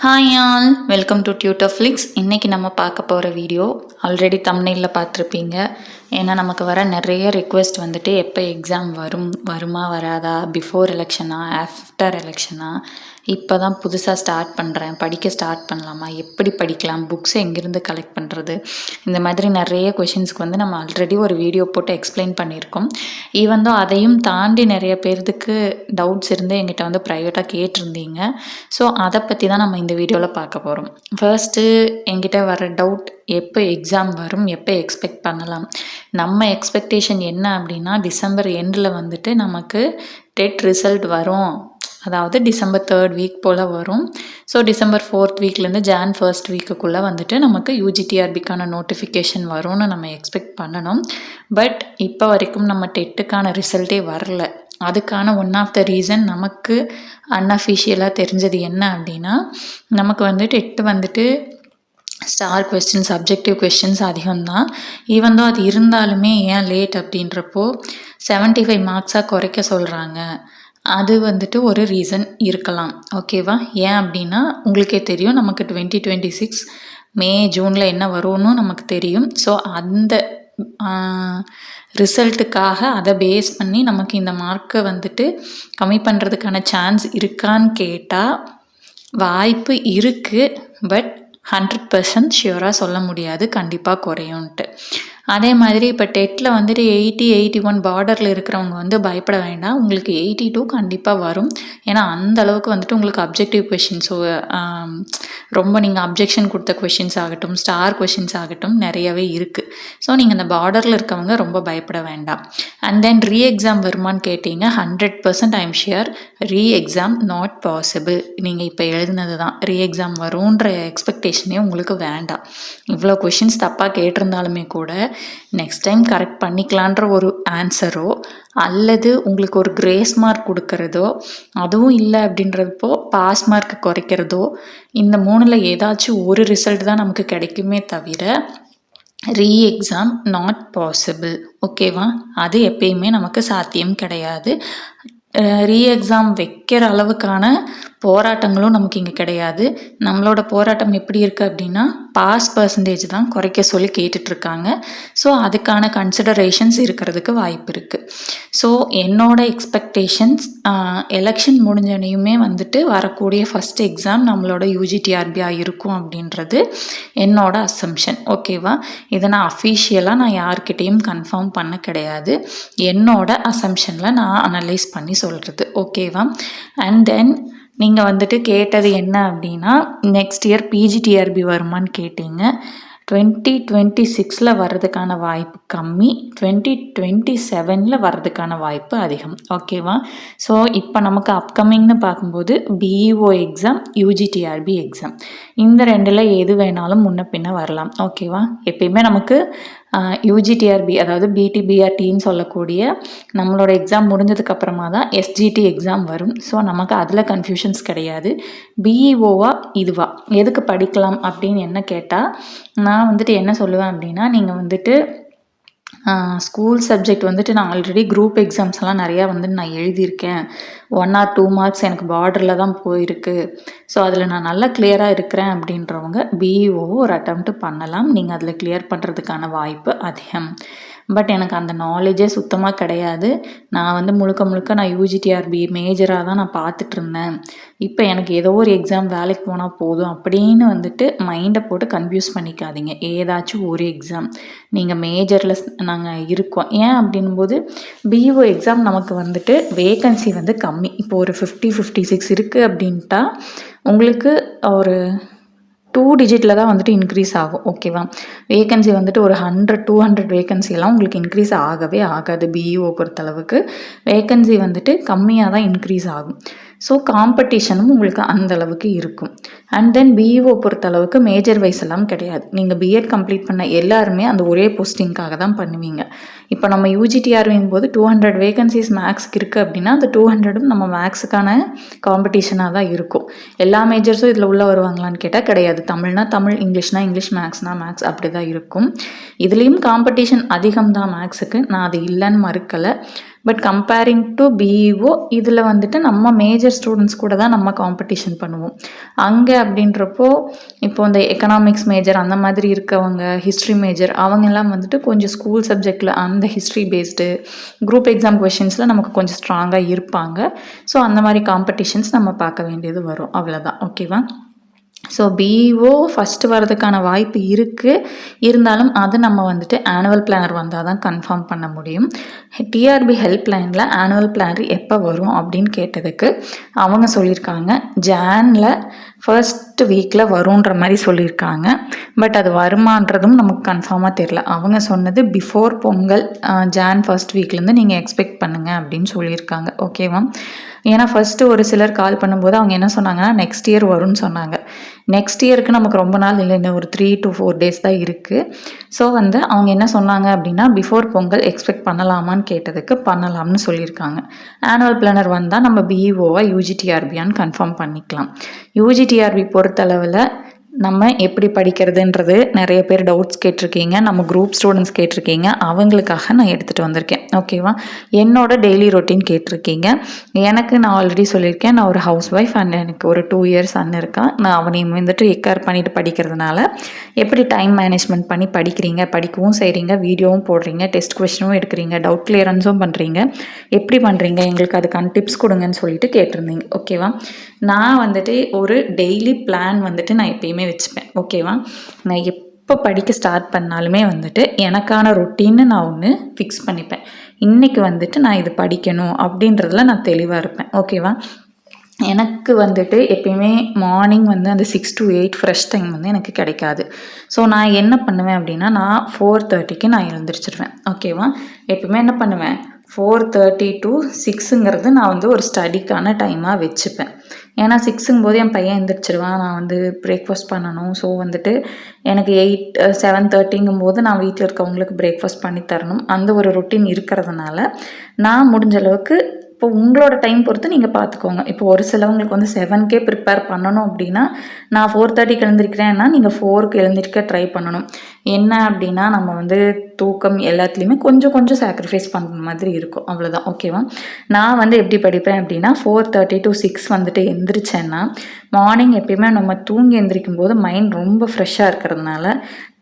Hi all, welcome to Tutorflix. இன்றைக்கி நம்ம பார்க்க போகிற வீடியோ ஆல்ரெடி தம்ப்நெயிலில் பார்த்துருப்பீங்க. ஏன்னா நமக்கு வர நிறைய ரிக்வெஸ்ட் வந்துட்டு எப்போ எக்ஸாம் வருமா வராதா, பிஃபோர் எலெக்ஷனா ஆஃப்டர் எலெக்ஷனா, இப்போ தான் புதுசாக ஸ்டார்ட் பண்ணுறேன், படிக்க ஸ்டார்ட் பண்ணலாமா, எப்படி படிக்கலாம், புக்ஸ் எங்கேருந்து கலெக்ட் பண்ணுறது, இந்த மாதிரி நிறைய கொஷின்ஸ்க்கு வந்து நம்ம ஆல்ரெடி ஒரு வீடியோ போட்டு எக்ஸ்பிளைன் பண்ணியிருக்கோம். ஈவன் தான் அதையும் தாண்டி நிறைய பேர்த்துக்கு டவுட்ஸ் இருந்து எங்கிட்ட வந்து ப்ரைவேட்டாக கேட்டிருந்தீங்க. ஸோ அதை பற்றி தான் நம்ம இந்த வீடியோவில் பார்க்க போகிறோம். ஃபர்ஸ்ட்டு என்கிட்ட வர டவுட், எப்போ எக்ஸாம் வரும், எப்போ எக்ஸ்பெக்ட் பண்ணலாம். நம்ம எக்ஸ்பெக்டேஷன் என்ன அப்படின்னா, டிசம்பர் எண்டில் வந்துட்டு நமக்கு டெட் ரிசல்ட் வரும், அதாவது டிசம்பர் 3rd வீக் போல் வரும். ஸோ டிசம்பர் 4th வீக்லேருந்து ஜான் 1st வீக்குக்குள்ளே வந்துட்டு நமக்கு யூஜிடிஆர்பிக்கான நோட்டிஃபிகேஷன் வரும்னு நம்ம எக்ஸ்பெக்ட் பண்ணணும். பட் இப்போ வரைக்கும் நம்ம டெட்டுக்கான ரிசல்ட்டே வரல. அதுக்கான ஒன் ஆஃப் த ரீசன் நமக்கு அன்அஃபிஷியலாக தெரிஞ்சது என்ன அப்படின்னா, நமக்கு வந்து டெட்டு வந்துட்டு ஸ்டார் கொஸ்டின்ஸ், சப்ஜெக்டிவ் கொஸ்டின்ஸ் அதிகம்தான். ஈவன் தான் அது இருந்தாலுமே ஏன் லேட் அப்படின்றப்போ 75 மார்க்ஸாக குறைக்க சொல்கிறாங்க. அது வந்துட்டு ஒரு ரீசன் இருக்கலாம். ஓகேவா? ஏன் அப்படின்னா உங்களுக்கே தெரியும், நமக்கு 2026 மே ஜூனில் என்ன வரும்னு நமக்கு தெரியும். ஸோ அந்த ரிசல்ட்டுக்காக அதை பேஸ் பண்ணி நமக்கு இந்த மார்க்கை வந்துட்டு கம்மி பண்ணுறதுக்கான சான்ஸ் இருக்கான்னு கேட்டால் வாய்ப்பு இருக்குது. பட் 100% ஷியூராக சொல்ல முடியாது கண்டிப்பாக குறையும்ன்ட்டு. அதே மாதிரி இப்போ டெட்டில் வந்துட்டு 80, 81 பார்டரில் இருக்கிறவங்க வந்து பயப்பட வேண்டாம். உங்களுக்கு 82 கண்டிப்பாக வரும். ஏன்னா அந்த அளவுக்கு வந்துட்டு உங்களுக்கு அப்ஜெக்டிவ் கொஷின்ஸோ, ரொம்ப நீங்கள் அப்ஜெக்ஷன் கொடுத்த கொஷின்ஸ் ஆகட்டும், ஸ்டார் கொஷின்ஸ் ஆகட்டும் நிறையவே இருக்குது. ஸோ நீங்கள் அந்த பார்டரில் இருக்கவங்க ரொம்ப பயப்பட வேண்டாம். அண்ட் தென் ரீ எக்ஸாம் வருமானு கேட்டீங்க. 100% I am shear re exam not possible. நீங்கள் இப்போ எழுதினது தான், ரீ எக்ஸாம் வரும்ன்ற எக்ஸ்பெக்டேஷனே உங்களுக்கு வேண்டாம். இவ்வளோ கொஷின்ஸ் தப்பாக கேட்டிருந்தாலுமே கூட நெக்ஸ்ட் டைம் கரெக்ட் பண்ணிக்கலான்ற ஒரு ஆன்சரோ அல்லது உங்களுக்கு ஒரு கிரேஸ் மார்க் கொடுக்கறதோ, அதுவும் இல்லை அப்படின்றப்போ பாஸ் மார்க் குறைக்கிறதோ, இந்த 3ல் ஏதாச்சும் ஒரு ரிசல்ட் தான் நமக்கு கிடைக்குமே தவிர ரீ எக்ஸாம் நாட் பாசிபிள். ஓகேவா? அது எப்பயுமே நமக்கு சாத்தியம் கிடையாது. ரீ எக்ஸாம் வைக்கிற அளவுக்கான போராட்டங்களும் நமக்கு இங்கே கிடையாது. நம்மளோட போராட்டம் எப்படி இருக்குது அப்படின்னா, பாஸ் பர்சன்டேஜ் தான் குறைக்க சொல்லி கேட்டுட்ருக்காங்க. ஸோ அதுக்கான கன்சிடரேஷன்ஸ் இருக்கிறதுக்கு வாய்ப்பு இருக்குது. ஸோ என்னோட எக்ஸ்பெக்டேஷன்ஸ், எலெக்ஷன் முடிஞ்சனையுமே வந்துட்டு வரக்கூடிய ஃபஸ்ட் எக்ஸாம் நம்மளோட யூஜிடிஆர்பியாக இருக்கும் அப்படின்றது என்னோட அசம்ஷன். ஓகேவா? இதை நான் அஃபிஷியலாக நான் யார்கிட்டையும் கன்ஃபார்ம் பண்ண கிடையாது. என்னோட அசம்ஷனில் நான் அனலைஸ் பண்ணி சொல்கிறது. ஓகேவா? அண்ட் தென் நீங்கள் வந்துட்டு கேட்டது என்ன அப்படின்னா, நெக்ஸ்ட் இயர் பிஜிடிஆர்பி வருமானு கேட்டீங்க. 2026 வர்றதுக்கான வாய்ப்பு கம்மி, 2027 வர்றதுக்கான வாய்ப்பு அதிகம். ஓகேவா? ஸோ இப்போ நமக்கு அப்கமிங்னு பார்க்கும்போது பிஇஓ எக்ஸாம், யூஜிடிஆர்பி எக்ஸாம், இந்த 2ல் எது வேணாலும் முன்ன பின்ன வரலாம். ஓகேவா? எப்பயுமே நமக்கு யூஜிடிஆர்பி, அதாவது பிடிபிஆர்டின்னு சொல்லக்கூடிய நம்மளோட எக்ஸாம் முடிஞ்சதுக்கப்புறமா தான் எஸ்ஜிடி எக்ஸாம் வரும். ஸோ நமக்கு அதில் கன்ஃபியூஷன்ஸ் கிடையாது. பிஇஓவா இதுவா எதுக்கு படிக்கலாம் அப்படின்னு என்ன கேட்டால், நான் வந்துட்டு என்ன சொல்லுவேன் அப்படின்னா, நீங்கள் வந்துட்டு ஸ்கூல் சப்ஜெக்ட் வந்துட்டு நான் ஆல்ரெடி குரூப் எக்ஸாம்ஸ் எல்லாம் நிறையா வந்துட்டு நான் எழுதியிருக்கேன். 1 or 2 மார்க்ஸ் எனக்கு பார்டரில் தான் போயிருக்கு. ஸோ அதில் நான் நல்லா கிளியராக இருக்கிறேன் அப்படின்றவங்க பிஇஓவை ஒரு அட்டெம்ப்ட் பண்ணலாம். நீங்கள் அதில் கிளியர் பண்ணுறதுக்கான வாய்ப்பு அதிகம். பட் எனக்கு அந்த நாலேஜே சுத்தமாக கிடையாது. நான் வந்து முழுக்க நான் யூஜிடிஆர்பி மேஜராக தான் நான் பார்த்துட்டு இருந்தேன். இப்போ எனக்கு ஏதோ ஒரு எக்ஸாம் வேலைக்கு போனால் போதும் அப்படின்னு வந்துட்டு மைண்டை போட்டு கன்ஃபியூஸ் பண்ணிக்காதீங்க. ஏதாச்சும் ஒரு எக்ஸாம் நீங்கள் மேஜரில் நாங்கள் இருக்கோம். ஏன் அப்படின்போது பிஇஓ எக்ஸாம் நமக்கு வந்துட்டு வேகன்சி வந்து கம்மி. இப்போ ஒரு 50-56 இருக்குது அப்படின்ட்டா உங்களுக்கு ஒரு 2 டிஜிட்டில் தான் வந்துட்டு இன்க்ரீஸ் ஆகும். ஓகேவா? வேகன்சி வந்துட்டு ஒரு 100-200 வேகன்சிலாம் உங்களுக்கு இன்க்ரீஸ் ஆகவே ஆகாது. பிஇஓ பொறுத்தளவுக்கு வேகன்சி வந்துட்டு கம்மியாக தான் இன்க்ரீஸ் ஆகும். ஸோ காம்படிஷனும் உங்களுக்கு அந்த அளவுக்கு இருக்கும். அண்ட் தென் பிஇஓ பொறுத்தளவுக்கு மேஜர் வைஸ் எல்லாம் கிடையாது. நீங்கள் பிஎட் கம்ப்ளீட் பண்ண எல்லாருமே அந்த ஒரே போஸ்டிங்காக தான் பண்ணுவீங்க. இப்போ நம்ம யூஜிடிஆர்வின் போது 200 வேகன்சிஸ் மேக்ஸுக்கு இருக்குது அப்படின்னா அந்த 200ம் நம்ம மேக்ஸுக்கான காம்படிஷனாக தான் இருக்கும். எல்லா மேஜர்ஸும் இதில் உள்ளே வருவாங்களான்னு கேட்டால் கிடையாது. தமிழ்னா தமிழ், இங்கிலீஷ்னா இங்கிலீஷ், மேக்ஸ்னா மேக்ஸ், அப்படி தான் இருக்கும். இதுலேயும் காம்படிஷன் அதிகம் தான் மேக்ஸுக்கு, நான் அது இல்லைன்னு மறுக்கலை. பட் கம்பேரிங் டு பிஇஓ இதில் வந்துட்டு நம்ம மேஜர் ஸ்டூடெண்ட்ஸ் கூட தான் நம்ம காம்படிஷன் பண்ணுவோம். அங்கே அப்படின்றப்போ இப்போ இந்த எக்கனாமிக்ஸ் மேஜர் அந்த மாதிரி இருக்கவங்க, ஹிஸ்ட்ரி மேஜர் அவங்கெல்லாம் வந்துட்டு கொஞ்சம் ஸ்கூல் சப்ஜெக்டில் அந்த ஹிஸ்ட்ரி பேஸ்டு குரூப் எக்ஸாம் கொஷின்ஸில் நமக்கு கொஞ்சம் ஸ்ட்ராங்காக இருப்பாங்க. ஸோ அந்த மாதிரி காம்படிஷன்ஸ் நம்ம பார்க்க வேண்டியது வரும். அவ்வளோதான். ஓகேவா? ஸோ பிஇஓ ஃபஸ்ட்டு வரதுக்கான வாய்ப்பு இருக்குது. இருந்தாலும் அது நம்ம வந்துட்டு ஆனுவல் பிளானர் வந்தால் தான் கன்ஃபார்ம் பண்ண முடியும். டிஆர்பி ஹெல்ப் லைனில் ஆனுவல் பிளானர் எப்போ வரும் அப்படின்னு கேட்டதுக்கு அவங்க சொல்லியிருக்காங்க ஜானில் ஃபர்ஸ்ட் வீக்கில் வரும்ன்ற மாதிரி சொல்லியிருக்காங்க. பட் அது வருமானதும் நமக்கு கன்ஃபார்மாக தெரில. அவங்க சொன்னது பிஃபோர் பொங்கல் ஜான் ஃபர்ஸ்ட் வீக்லேருந்து நீங்கள் எக்ஸ்பெக்ட் பண்ணுங்கள் அப்படின்னு சொல்லியிருக்காங்க. ஓகேவா? ஏன்னா ஃபஸ்ட்டு ஒரு சிலர் கால் பண்ணும்போது அவங்க என்ன சொன்னாங்கன்னா நெக்ஸ்ட் இயர் வரும்னு சொன்னாங்க. நெக்ஸ்ட் இயருக்கு நமக்கு ரொம்ப நாள் இல்லை, இன்னும் ஒரு 3 to 4 டேஸ் தான் இருக்குது. ஸோ அவங்க என்ன சொன்னாங்க அப்படின்னா பிஃபோர் பொங்கல் எக்ஸ்பெக்ட் பண்ணலாமான்னு கேட்டதுக்கு பண்ணலாம்னு சொல்லியிருக்காங்க. ஆனுவல் பிளானர் வந்தால் நம்ம பிஇஓவை யூஜிடிஆர்பியான்னு கன்ஃபார்ம் பண்ணிக்கலாம். யூஜிடிஆர்பி பொறுத்தளவில் நம்ம எப்படி படிக்கிறதுன்றது நிறைய பேர் டவுட்ஸ் கேட்டிருக்கீங்க, நம்ம குரூப் ஸ்டூடெண்ட்ஸ் கேட்டிருக்கீங்க. அவங்களுக்காக நான் எடுத்துகிட்டு வந்திருக்கேன். ஓகேவா? என்னோட டெய்லி ரொட்டீன் கேட்டிருக்கீங்க. எனக்கு நான் ஆல்ரெடி சொல்லியிருக்கேன், நான் ஒரு ஹவுஸ் ஒய்ஃப் அண்ட் எனக்கு ஒரு 2 இயர்ஸ் சன் இருக்கான். நான் அவனையும் வந்துட்டு எக்கேர் பண்ணிட்டு படிக்கிறதுனால எப்படி டைம் மேனேஜ்மெண்ட் பண்ணி படிக்கிறீங்க, படிக்கவும் செய்கிறீங்க, வீடியோவும் போடுறீங்க, டெஸ்ட் கொஸ்டினும் எடுக்கிறீங்க, டவுட் கிளியரன்ஸும் பண்ணுறீங்க, எப்படி பண்ணுறீங்க, எங்களுக்கு அதுக்கான டிப்ஸ் கொடுங்கன்னு சொல்லிட்டு கேட்டிருந்தீங்க. ஓகேவா? நான் வந்துட்டு ஒரு டெய்லி பிளான் வந்துட்டு நான் எப்பயுமே வச்சுப்பேன். ஓகேவா? நான் எப்போ படிக்க ஸ்டார்ட் பண்ணாலுமே வந்துட்டு எனக்கான ரொட்டீன்னு நான் ஒன்று ஃபிக்ஸ் பண்ணிப்பேன். இன்றைக்கி வந்துட்டு நான் இது படிக்கணும் அப்படின்றதுல நான் தெளிவாக இருப்பேன். ஓகேவா? எனக்கு வந்துட்டு எப்பயுமே மார்னிங் வந்து அந்த 6 to 8 ஃப்ரெஷ் டைம் வந்து எனக்கு கிடைக்காது. ஸோ நான் என்ன பண்ணுவேன் அப்படின்னா நான் 4:30க்கு நான் எழுந்திரிச்சிருவேன். ஓகேவா? எப்பயுமே என்ன பண்ணுவேன் 4:30 to 6ங்கிறது நான் வந்து ஒரு ஸ்டடிக்கான டைமாக வச்சுப்பேன். ஏன்னா 6ங்கும் போது என் பையன் எழுந்திரிச்சிருவான், நான் வந்து பிரேக்ஃபாஸ்ட் பண்ணணும். ஸோ வந்துட்டு எனக்கு 7:30ங்கும் போது நான் வீட்டில் இருக்கவங்களுக்கு பிரேக்ஃபாஸ்ட் பண்ணி தரணும். அந்த ஒரு ரொட்டீன் இருக்கிறதுனால நான் முடிஞ்ச அளவுக்கு இப்போ உங்களோட டைம் பொறுத்து நீங்கள் பார்த்துக்கோங்க. இப்போ ஒரு சிலவங்களுக்கு வந்து 7க்கே ப்ரிப்பேர் பண்ணணும் அப்படின்னா நான் 4:30க்கு எழுந்திருக்கிறேன்னா நீங்கள் 4க்கு எழுந்திருக்க ட்ரை பண்ணணும். என்ன அப்படின்னா நம்ம வந்து தூக்கம் எல்லாத்துலேயுமே கொஞ்சம் கொஞ்சம் சாக்ரிஃபைஸ் பண்ணுற மாதிரி இருக்கும். அவ்வளோதான். ஓகேவா? நான் வந்து எப்படி படிப்பேன் அப்படின்னா 4:30 to 6 வந்துட்டு எந்திரிச்சேன்னா மார்னிங் எப்பயுமே நம்ம தூங்கி எந்திரிக்கும் போது மைண்ட் ரொம்ப ஃப்ரெஷ்ஷாக இருக்கிறதுனால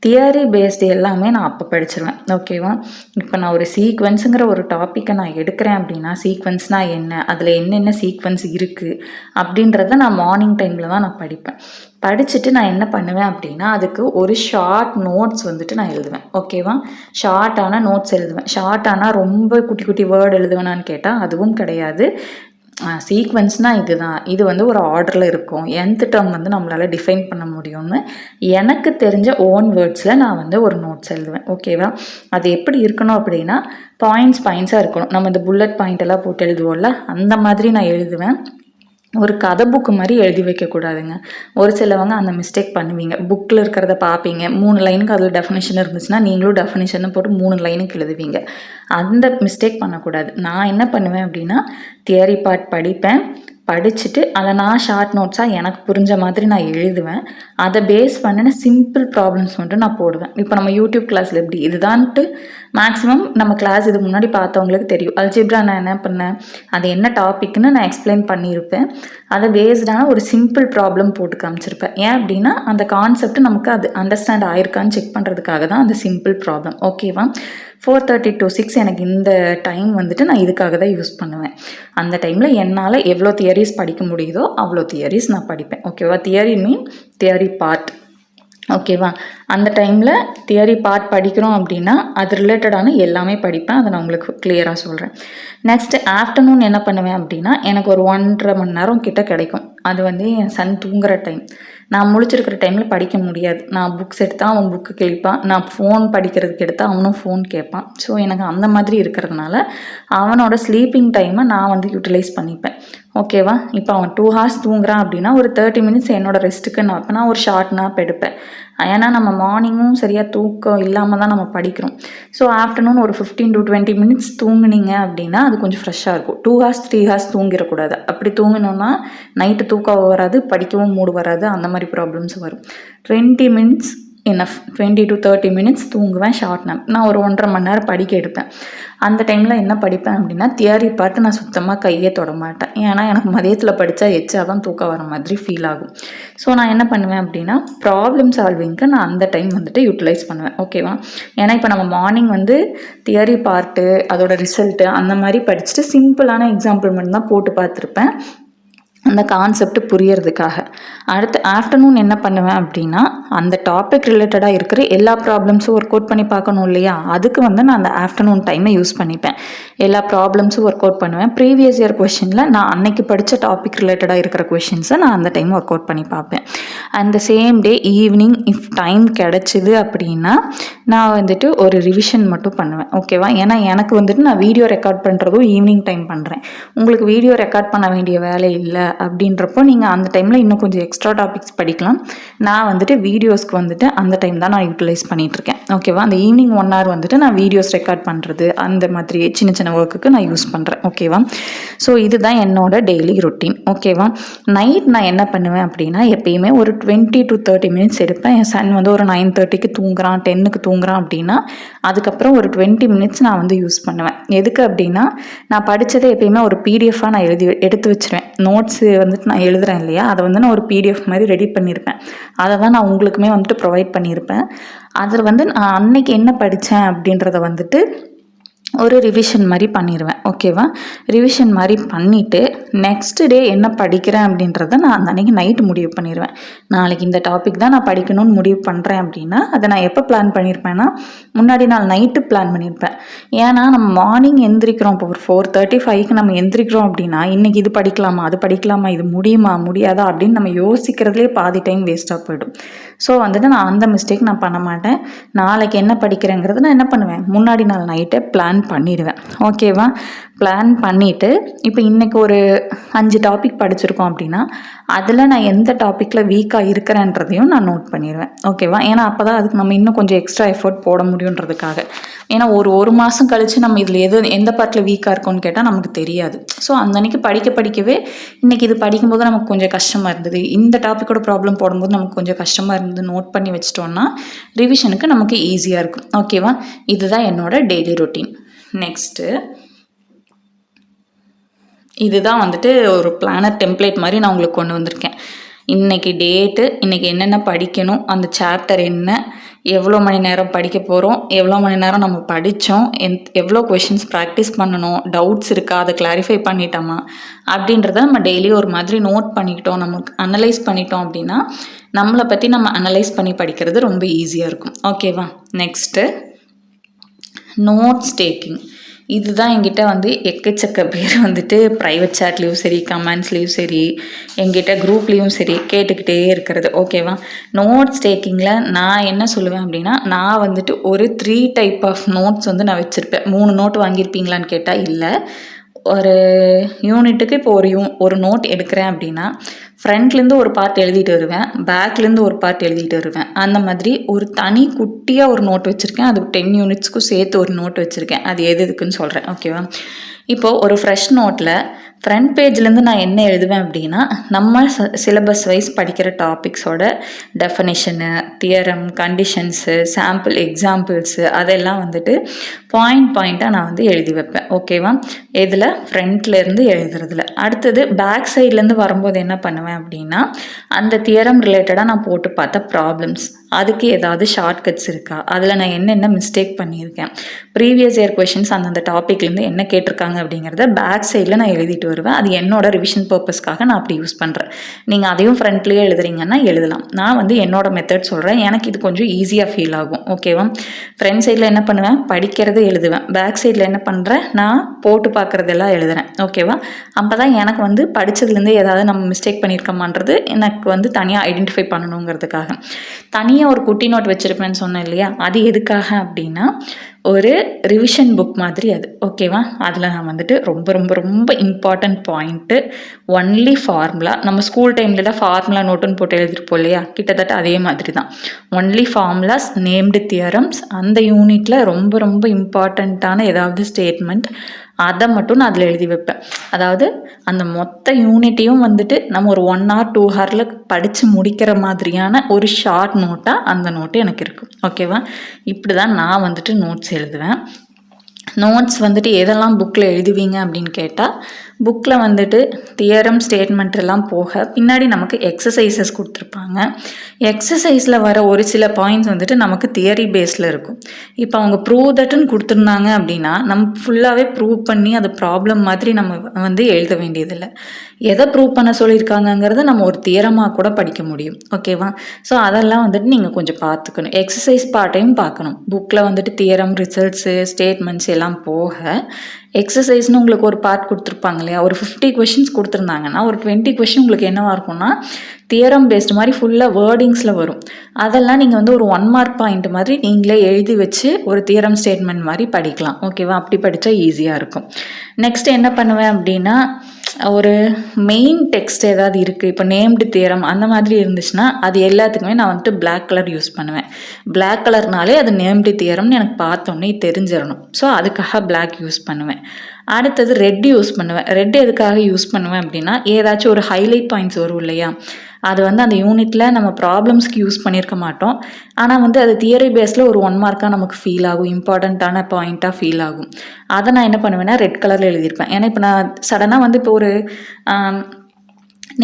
தியரி பேஸ்டு எல்லாமே நான் அப்போ படிச்சிருவேன். ஓகேவா? இப்போ நான் ஒரு சீக்வன்ஸுங்கிற ஒரு டாப்பிக்கை நான் எடுக்கிறேன் அப்படின்னா சீக்வன்ஸ்னால் என்ன, அதில் என்னென்ன சீக்வன்ஸ் இருக்குது அப்படின்றத நான் மார்னிங் டைமில் தான் நான் படிப்பேன். படிச்சுட்டு நான் என்ன பண்ணுவேன் அப்படின்னா அதுக்கு ஒரு ஷார்ட் நோட்ஸ் வந்துட்டு நான் எழுதுவேன். ஓகேவா? ஷார்ட்டான நோட்ஸ் எழுதுவேன். ஷார்ட்டானா ரொம்ப குட்டி குட்டி வேர்டு எழுதுவேனான்னு கேட்டால் அதுவும் கிடையாது. சீக்வன்ஸ்னால் இதுதான், இது வந்து ஒரு ஆர்டரில் இருக்கும், nth டேர்ம் வந்து நம்மளால் டிஃபைன் பண்ண முடியும்னு எனக்கு தெரிஞ்ச ஓன் வேர்ட்ஸில் நான் வந்து ஒரு நோட்ஸ் எழுதுவேன். ஓகேவா? அது எப்படி இருக்கணும் அப்படின்னா பாயிண்ட்ஸாக இருக்கணும். நம்ம இந்த புல்லட் பாயிண்ட் எல்லாம் போட்டு எழுதுவோம்ல அந்த மாதிரி நான் எழுதுவேன். ஒரு கதை புக்கு மாதிரி எழுதி வைக்கக்கூடாதுங்க. ஒரு சிலவங்க அந்த மிஸ்டேக் பண்ணுவீங்க. புக்கில் இருக்கிறத பார்ப்பீங்க, 3 லைனுக்கு அதில் டெஃபினிஷன் இருந்துச்சுன்னா நீங்களும் டெஃபினிஷனை போட்டு 3 லைனுக்கு எழுதுவீங்க. அந்த மிஸ்டேக் பண்ணக்கூடாது. நான் என்ன பண்ணுவேன் அப்படின்னா தியரி பார்ட் படிப்பேன். படிச்சுட்டு அதை நான் ஷார்ட் நோட்ஸாக எனக்கு புரிஞ்ச மாதிரி நான் எழுதுவேன். அதை பேஸ் பண்ணின சிம்பிள் ப்ராப்ளம்ஸ் மட்டும் நான் போடுவேன். இப்போ நம்ம யூடியூப் கிளாஸில் எப்படி இதுதான்ட்டு மேக்ஸிமம் நம்ம கிளாஸ் இதுக்கு முன்னாடி பார்த்தவங்களுக்கு தெரியும். அல்ஜிப்ரா நான் என்ன பண்ணேன், அது என்ன டாபிக்னு நான் எக்ஸ்பிளைன் பண்ணியிருப்பேன். அதை பேஸ்டான ஒரு சிம்பிள் ப்ராப்ளம் போட்டு காமிச்சிருப்பேன். ஏன் அப்படின்னா அந்த கான்செப்ட் நமக்கு அது அண்டர்ஸ்டாண்ட் ஆயிருக்கான்னு செக் பண்ணுறதுக்காக தான் அந்த சிம்பிள் ப்ராப்ளம். ஓகேவா? 4:30 to 6 எனக்கு இந்த டைம் வந்துட்டு நான் இதுக்காக தான் யூஸ் பண்ணுவேன். அந்த டைமில் என்னால் எவ்வளோ தியரிஸ் படிக்க முடியுதோ அவ்வளோ தியரிஸ் நான் படிப்பேன். ஓகேவா? தியரி மீன் தியரி பார்ட். ஓகேவா? அந்த டைமில் தியரி பார்ட் படிக்கிறோம் அப்படின்னா அது ரிலேட்டடான எல்லாமே படிப்பேன். அதை நான் உங்களுக்கு கிளியராக சொல்கிறேன். நெக்ஸ்ட்டு ஆஃப்டர்நூன் என்ன பண்ணுவேன் அப்படின்னா எனக்கு ஒரு 1.5 மணி நேரம் கிட்ட கிடைக்கும். அது வந்து என் சன் தூங்குகிற டைம். நான் முழிச்சிருக்கிற டைமில் படிக்க முடியாது. நான் புக்ஸ் எடுத்தால் அவன் புக்கு கேட்பான், நான் ஃபோன் படிக்கிறதுக்கு எடுத்தால் அவனும் ஃபோன் கேட்பான். ஸோ எனக்கு அந்த மாதிரி இருக்கிறதுனால அவனோட ஸ்லீப்பிங் டைமை நான் வந்து யூட்டிலைஸ் பண்ணிப்பேன். ஓகேவா? இப்போ அவன் 2 hours தூங்குறான் அப்படின்னா ஒரு 30 minutes என்னோடய ரெஸ்ட்டுக்கு நான் ஒரு ஷார்ட் நாப் எடுப்பேன். ஏன்னா நம்ம மார்னிங்கும் சரியாக தூக்கம் இல்லாமல் தான் நம்ம படிக்கிறோம். ஸோ ஆஃப்டர்நூன் ஒரு 15 to 20 minutes தூங்குனீங்க அப்படின்னா அது கொஞ்சம் ஃப்ரெஷ்ஷாக இருக்கும். 2 hours 3 hours தூங்கிடக்கூடாது. அப்படி தூங்கினோன்னா நைட்டு தூக்கம் வராது, படிக்கவும் மூடு வராது, அந்த மாதிரி ப்ராப்ளம்ஸ் வரும். 20 minutes இனஃப். 20 to 30 மினிட்ஸ் தூங்குவேன், ஷார்ட் நேப். நான் ஒரு 1.5 மணி நேரம் படிக்க எடுப்பேன். அந்த டைமில் என்ன படிப்பேன் அப்படின்னா, தியரி பார்த்து நான் சுத்தமாக கையே தொட மாட்டேன். ஏன்னா எனக்கு மதியத்தில் படித்தா எச்சா தான் தூக்கம் வர மாதிரி ஃபீல் ஆகும். ஸோ நான் என்ன பண்ணுவேன் அப்படின்னா, ப்ராப்ளம் சால்விங்க்கு நான் அந்த டைம் வந்துட்டு யூட்டிலைஸ் பண்ணுவேன். ஓகேவா? ஏன்னா இப்போ நம்ம மார்னிங் வந்து தியரி பார்ட்டு, அதோட ரிசல்ட்டு அந்த மாதிரி படிச்சுட்டு சிம்பிளான எக்ஸாம்பிள் மட்டும் தான் போட்டு பார்த்துருப்பேன், அந்த கான்செப்ட் புரியறதுக்காக. அடுத்து ஆஃப்டர்நூன் என்ன பண்ணுவேன் அப்படின்னா, அந்த டாபிக் ரிலேட்டடாக இருக்கிற எல்லா ப்ராப்ளம்ஸும் ஒர்க் அவுட் பண்ணி பார்க்கணும் இல்லையா, அதுக்கு வந்து நான் அந்த ஆஃப்டர்நூன் டைமை யூஸ் பண்ணிப்பேன். எல்லா ப்ராப்ளம்ஸும் ஒர்க் அவுட் பண்ணுவேன். ப்ரீவியஸ் இயர் கொஷினில் நான் அன்னைக்கு படித்த டாபிக் ரிலேட்டடாக இருக்கிற கொஷின்ஸை நான் அந்த டைம் ஒர்க் அவுட் பண்ணி பார்ப்பேன். அந்த same day evening if time கிடச்சிது அப்படின்னா நான் வந்துட்டு ஒரு ரிவிஷன் மட்டும் பண்ணுவேன். ஓகேவா? ஏன்னா எனக்கு வந்துட்டு நான் வீடியோ ரெக்கார்ட் பண்ணுறதும் ஈவினிங் டைம் பண்ணுறேன். உங்களுக்கு வீடியோ ரெக்கார்ட் பண்ண வேண்டிய வேலை இல்லை அப்படின்றப்போ நீங்கள் அந்த டைமில் இன்னும் கொஞ்சம் எக்ஸ்ட்ரா டாபிக்ஸ் படிக்கலாம். நான் வந்துட்டு வீடியோஸ்க்கு வந்துட்டு அந்த டைம் தான் நான் யூட்டிலைஸ் பண்ணிகிட்ருக்கேன். ஓகேவா? அந்த ஈவினிங் 1 hour வந்துட்டு நான் வீடியோஸ் ரெக்கார்ட் பண்ணுறது அந்த மாதிரி சின்ன சின்ன ஒர்க்குக்கு நான் யூஸ் பண்ணுறேன். ஓகேவா? ஸோ இதுதான் என்னோட டெய்லி ரொட்டீன். ஓகேவா? நைட் நான் என்ன பண்ணுவேன் அப்படின்னா, எப்பயுமே ஒரு 20 to 30 மினிட்ஸ் எடுப்பேன். என் சன் வந்து ஒரு 9:30க்கு தூங்குறான், 10க்கு தூங்குறான் அப்படின்னா அதுக்கப்புறம் ஒரு 20 மினிட்ஸ் நான் வந்து யூஸ் பண்ணுவேன். எதுக்கு அப்படின்னா, நான் படித்ததை எப்பயுமே ஒரு பிடிஎஃபாக நான் எடுத்து வச்சுருவேன். நோட்ஸு வந்துட்டு நான் எழுதுறேன் இல்லையா, அதை வந்து நான் ஒரு பிடிஎஃப் மாதிரி ரெடி பண்ணியிருப்பேன். அதை தான் நான் உங்களுக்குமே வந்துட்டு ப்ரொவைட் பண்ணியிருப்பேன். அதில் வந்து நான் அன்னைக்கு என்ன படித்தேன் அப்படின்றத வந்துட்டு ஒரு ரிவிஷன் மாதிரி பண்ணிடுவேன். ஓகேவா? ரிவிஷன் மாதிரி பண்ணிவிட்டு நெக்ஸ்ட் டே என்ன படிக்கிறேன் அப்படின்றத நான் அந்த அன்றைக்கி நைட்டு முடிவு பண்ணிடுவேன். நாளைக்கு இந்த டாபிக் தான் நான் படிக்கணும்னு முடிவு பண்ணுறேன் அப்படின்னா அதை நான் எப்போ பிளான் பண்ணியிருப்பேன்னா, முன்னாடி நாள் நைட்டு பிளான் பண்ணியிருப்பேன். ஏன்னா நம்ம மார்னிங் எந்திரிக்கிறோம், இப்போ ஒரு 4:35க்கு நம்ம எந்திரிக்கிறோம் அப்படின்னா இன்றைக்கி இது படிக்கலாமா, அது படிக்கலாமா, இது முடியுமா முடியாதா அப்படின்னு நம்ம யோசிக்கிறதுலே பாதி டைம் வேஸ்ட்டாக போயிடும். ஸோ வந்துட்டு நான் அந்த மிஸ்டேக் நான் பண்ண மாட்டேன். நாளைக்கு என்ன படிக்கிறேங்கிறது நான் என்ன பண்ணுவேன், முன்னாடி நாள் நைட்டே பிளான் பண்ணிடுவேன். ஓகேவா? பிளான் பண்ணிவிட்டு இப்போ இன்றைக்கி ஒரு 5 டாபிக் படிச்சிருக்கோம் அப்படின்னா அதில் நான் எந்த டாப்பிக்கில் வீக்காக இருக்கிறேன்றதையும் நான் நோட் பண்ணிடுவேன். ஓகேவா? ஏன்னா அப்போ தான் அதுக்கு நம்ம இன்னும் கொஞ்சம் எக்ஸ்ட்ரா எஃபோர்ட் போட முடியுன்றதுக்காக. ஏன்னா ஒரு மாதம் கழித்து நம்ம இதில் எந்த பார்ட்டில் வீக்காக இருக்கோன்னு கேட்டால் நமக்கு தெரியாது. ஸோ அந்த அன்றைக்கி படிக்கவே இன்றைக்கி இது படிக்கும்போது நமக்கு கொஞ்சம் கஷ்டமாக இருந்தது, இந்த டாப்பிக்கோட ப்ராப்ளம் போடும்போது நமக்கு கொஞ்சம் கஷ்டமாக இருந்தது, நோட் பண்ணி வச்சிட்டோன்னா ரிவிஷனுக்கு நமக்கு ஈஸியாக இருக்கும். ஓகேவா? இதுதான் என்னோட டெய்லி ரொட்டீன். நெக்ஸ்ட்டு இதுதான் வந்துட்டு ஒரு பிளானர் டெம்ப்ளேட் மாதிரி நான் உங்களுக்கு கொண்டு வந்திருக்கேன். இன்றைக்கி டேட்டு, இன்றைக்கி என்னென்ன படிக்கணும், அந்த சாப்டர் என்ன, எவ்வளோ மணி நேரம் படிக்க போகிறோம், எவ்வளோ மணி நேரம் நம்ம படித்தோம், எவ்வளோ கொஷின்ஸ் ப்ராக்டிஸ் பண்ணணும், டவுட்ஸ் இருக்கா, அதை கிளாரிஃபை பண்ணிட்டோமா அப்படின்றத நம்ம டெய்லி ஒரு மாதிரி நோட் பண்ணிக்கிட்டோம், நமக்கு அனலைஸ் பண்ணிட்டோம் அப்படின்னா நம்மளை பற்றி நம்ம அனலைஸ் பண்ணி படிக்கிறது ரொம்ப ஈஸியாக இருக்கும். ஓகேவா? Next notes taking. இதுதான் என்கிட்ட வந்து எக்கச்சக்க பேர் வந்துட்டு ப்ரைவேட் சேட்லேயும் சரி, கமெண்ட்ஸ்லேயும் சரி, என்கிட்ட குரூப்லேயும் சரி கேட்டுக்கிட்டே இருக்கிறது. ஓகேவா? நோட்ஸ் டேக்கிங்கில் நான் என்ன சொல்லுவேன் அப்படின்னா, நான் வந்துட்டு ஒரு 3 டைப் ஆஃப் நோட்ஸ் வந்து நான் வச்சுருப்பேன். 3 நோட் வாங்கியிருப்பீங்களான்னு கேட்டால் இல்லை. ஒரு யூனிட்டுக்கு இப்போ ஒரு நோட் எடுக்கிறேன் அப்படின்னா ஃப்ரண்ட்லேருந்து ஒரு பார்ட் எழுதிட்டு வருவேன், பேக்லேருந்து ஒரு பார்ட் எழுதிட்டு வருவேன். அந்த மாதிரி ஒரு தனி குட்டியாக ஒரு நோட் வச்சுருக்கேன். அது 10 யூனிட்ஸ்க்கும் சேர்த்து ஒரு நோட் வச்சுருக்கேன். அது எதுக்குன்னு சொல்கிறேன். ஓகேவா? இப்போது ஒரு ஃப்ரெஷ் நோட்டில் ஃப்ரண்ட் பேஜ்லேருந்து நான் என்ன எழுதுவேன் அப்படின்னா, நம்ம சிலபஸ் வைஸ் படிக்கிற டாபிக்ஸோட டெஃபனிஷனு, தியரம், கண்டிஷன்ஸு, சாம்பிள் எக்ஸாம்பிள்ஸு அதெல்லாம் வந்துட்டு பாயிண்ட்டாக நான் வந்து எழுதி வைப்பேன். ஓகேவா? இதில் ஃப்ரண்ட்லேருந்து எழுதுறதுல. அடுத்தது பேக் சைட்லேருந்து வரும்போது என்ன பண்ணுவேன் அப்படின்னா, அந்த தியரம் ரிலேட்டடாக நான் போட்டு பார்த்த ப்ராப்ளம்ஸ், அதுக்கு ஏதாவது ஷார்ட்கட்ஸ் இருக்கா, அதில் நான் என்னென்ன மிஸ்டேக் பண்ணியிருக்கேன், ப்ரீவியஸ் இயர் கொஷின்ஸ் அந்தந்த டாப்பிக்லேருந்து என்ன கேட்டிருக்காங்க அப்படிங்கிறத பேக் சைடில் நான் எழுதிட்டு வருவேன். அது என்னோட ரிவிஷன் பர்பஸ்க்காக நான் அப்படி யூஸ் பண்ணுறேன். நீங்கள் அதையும் ஃப்ரண்ட்லேயே எழுதுறீங்கன்னா எழுதலாம். நான் வந்து என்னோட மெத்தட் சொல்கிறேன். எனக்கு இது கொஞ்சம் ஈஸியாக ஃபீல் ஆகும். ஓகேவா? ஃப்ரண்ட் சைடில் என்ன பண்ணுவேன், படிக்கிறத எழுதுவேன். பேக் சைடில் என்ன பண்ணுறேன், நான் போட்டு பார்க்குறதெல்லாம் எழுதுறேன். ஓகேவா? அப்போ தான் எனக்கு வந்து படித்ததுலேருந்து ஏதாவது நம்ம மிஸ்டேக் பண்ணியிருக்கோமான்றது எனக்கு வந்து தனியாக ஐடென்டிஃபை பண்ணணுங்கிறதுக்காக. தனியாக ஒரு குட்டி நோட் வச்சுருப்பேன்னு சொன்னேன் இல்லையா, அது எதுக்காக அப்படின்னா ஒரு ரிவிஷன் புக் மாதிரி அது. ஓகேவா? அதில் நான் வந்துட்டு ரொம்ப ரொம்ப ரொம்ப இம்பார்ட்டண்ட் பாயிண்ட்டு ஒன்லி ஃபார்முலா. நம்ம ஸ்கூல் டைம்லலாம் ஃபார்முலா நோட்டுன்னு போட்டு எழுதிருப்போம் இல்லையா, கிட்டத்தட்ட அதே மாதிரி தான். ஒன்லி ஃபார்முலாஸ், நேம்டு தியரம்ஸ், அந்த யூனிட்டில் ரொம்ப ரொம்ப இம்பார்ட்டண்ட்டான ஏதாவது ஸ்டேட்மெண்ட், அதை மட்டும் நான் அதில் எழுதி வைப்பேன். அதாவது அந்த மொத்த யூனிட்டையும் வந்துட்டு நம்ம ஒரு 1 hour 2 hourல படித்து முடிக்கிற மாதிரியான ஒரு ஷார்ட் நோட்டாக அந்த நோட்டு எனக்கு இருக்கும். ஓகேவா? இப்படி தான் நான் வந்துட்டு நோட்ஸ் எழுதுவேன். நோட்ஸ் வந்துட்டு எதெல்லாம் புக்கில் எழுதுவீங்க அப்படின்னு கேட்டால், புக்கில் வந்துட்டு தியரம் ஸ்டேட்மெண்ட் எல்லாம் போக பின்னாடி நமக்கு எக்ஸசைசஸ் கொடுத்துருப்பாங்க. எக்ஸசைஸில் வர ஒரு சில பாயிண்ட்ஸ் வந்துட்டு நமக்கு தியரி பேஸில் இருக்கும். இப்போ அவங்க ப்ரூவ் தட்டுன்னு கொடுத்துருந்தாங்க அப்படின்னா நம்ம ஃபுல்லாகவே ப்ரூவ் பண்ணி அது ப்ராப்ளம் மாதிரி நம்ம வந்து எழுத வேண்டியதில்லை. எதை ப்ரூவ் பண்ண சொல்லியிருக்காங்கங்கிறத நம்ம ஒரு தியரமாக கூட படிக்க முடியும். ஓகேவா? ஸோ அதெல்லாம் வந்துட்டு நீங்கள் கொஞ்சம் பார்த்துக்கணும். எக்ஸசைஸ் பார்ட்டையும் பார்க்கணும். புக்கில் வந்துட்டு தியரம், ரிசல்ட்ஸு, ஸ்டேட்மெண்ட்ஸ் எல்லாம் போக எக்ஸசைஸ்னு உங்களுக்கு ஒரு பார்ட் கொடுத்துருப்பாங்க இல்லையா? ஒரு 50 கொஷின்ஸ் கொடுத்துருந்தாங்கன்னா ஒரு 20 கொஷின் உங்களுக்கு என்னவாக இருக்கும்னா தியரம் பேஸ்டு மாதிரி ஃபுல்லாக வேர்டிங்ஸில் வரும். அதெல்லாம் நீங்கள் வந்து ஒரு 1 mark பாயிண்ட் மாதிரி நீங்களே எழுதி வச்சு ஒரு தியரம் ஸ்டேட்மெண்ட் மாதிரி படிக்கலாம். ஓகேவா? அப்படி படித்தா ஈஸியாக இருக்கும். நெக்ஸ்ட் என்ன பண்ணுவேன் அப்படின்னா, ஒரு மெயின் டெக்ஸ்ட் ஏதாவது இருக்குது, இப்போ நேம்டு தியரம் அந்த மாதிரி இருந்துச்சுன்னா அது எல்லாத்துக்குமே நான் வந்துட்டு பிளாக் கலர் யூஸ் பண்ணுவேன். பிளாக் கலர்னாலே அது நேம்டு தியரம்னு எனக்கு பார்த்தோன்னே தெரிஞ்சிடணும். ஸோ அதுக்காக பிளாக் யூஸ் பண்ணுவேன். அடுத்தது ரெட் யூஸ் பண்ணுவேன். ரெட் எதுக்காக யூஸ் பண்ணுவேன் அப்படின்னா, ஏதாச்சும் ஒரு ஹைலைட் பாயிண்ட்ஸ் வரும் இல்லையா? அது வந்து அந்த யூனிட்டில் நம்ம ப்ராப்ளம்ஸ்க்கு யூஸ் பண்ணியிருக்க மாட்டோம். ஆனால் வந்து அது தியரி பேஸில் ஒரு 1 mark நமக்கு ஃபீல் ஆகும், இம்பார்ட்டண்ட்டான பாயிண்ட்டாக ஃபீல் ஆகும். அதை நான் என்ன பண்ணுவேன்னா ரெட் கலரில் எழுதியிருப்பேன். ஏன்னா இப்போ நான் சடனாக வந்து இப்போ ஒரு